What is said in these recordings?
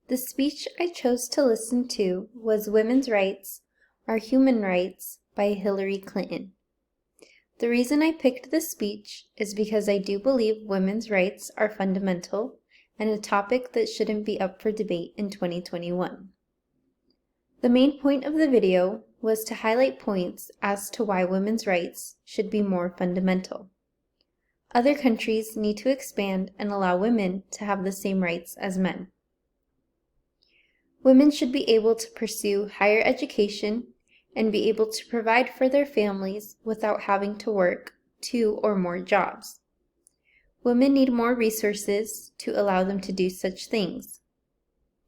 The speech I chose to listen to was Women's Rights Are Human Rights by Hillary Clinton. The reason I picked this speech is because I do believe women's rights are fundamental and a topic that shouldn't be up for debate in 2021. The main point of the video was to highlight points as to why women's rights should be more fundamental. Other countries need to expand and allow women to have the same rights as men. Women should be able to pursue higher education and be able to provide for their families without having to work 2 or more jobs. Women need more resources to allow them to do such things.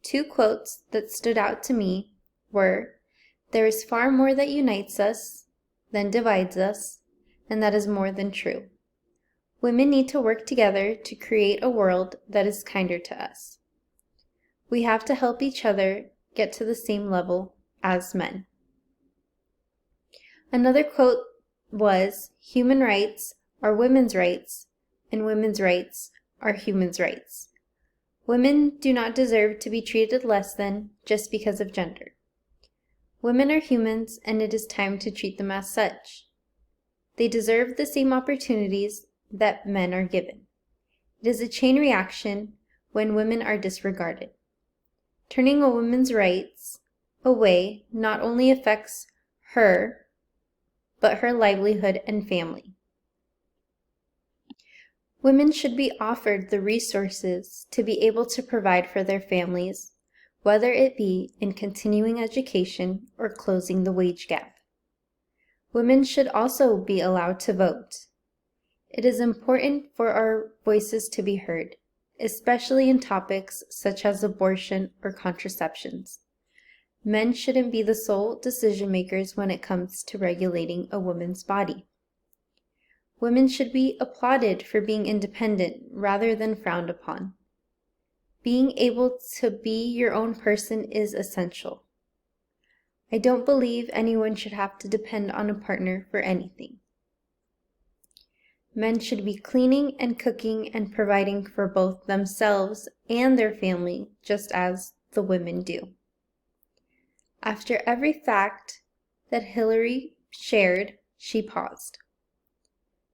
2 quotes that stood out to me were, "There is far more that unites us than divides us, and that is more than true. Women need to work together to create a world that is kinder to us. We have to help each other get to the same level as men." Another quote was, "Human rights are women's rights, and women's rights are human rights. Women do not deserve to be treated less than just because of gender. Women are humans, and it is time to treat them as such. They deserve the same opportunities that men are given. It is a chain reaction when women are disregarded. Turning a woman's rights away not only affects her, but her livelihood and family. Women should be offered the resources to be able to provide for their families, whether it be in continuing education or closing the wage gap. Women should also be allowed to vote. It is important for our voices to be heard, especially in topics such as abortion or contraceptions. Men shouldn't be the sole decision makers when it comes to regulating a woman's body. Women should be applauded for being independent rather than frowned upon. Being able to be your own person is essential. I don't believe anyone should have to depend on a partner for anything. Men should be cleaning and cooking and providing for both themselves and their family, just as the women do." After every fact that Hillary shared, she paused.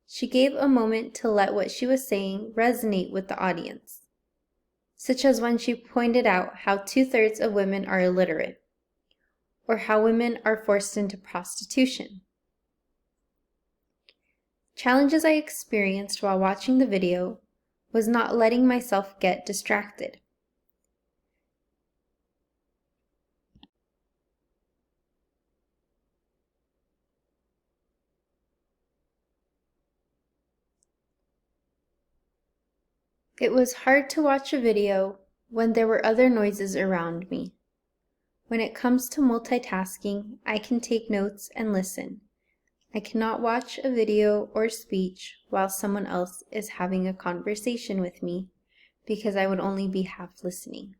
She gave a moment to let what she was saying resonate with the audience, such as when she pointed out how 2/3 of women are illiterate, or how women are forced into prostitution. Challenges I experienced while watching the video was not letting myself get distracted. It was hard to watch a video when there were other noises around me. When it comes to multitasking, I can take notes and listen. I cannot watch a video or speech while someone else is having a conversation with me because I would only be half listening.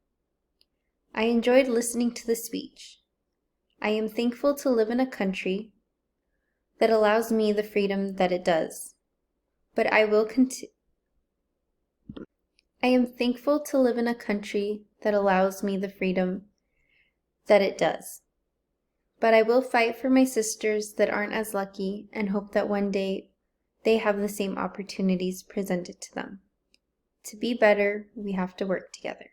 I enjoyed listening to the speech. I am thankful to live in a country that allows me the freedom that it does, but I am thankful to live in a country that allows me the freedom that it does. But I will fight for my sisters that aren't as lucky and hope that one day they have the same opportunities presented to them. To be better, we have to work together.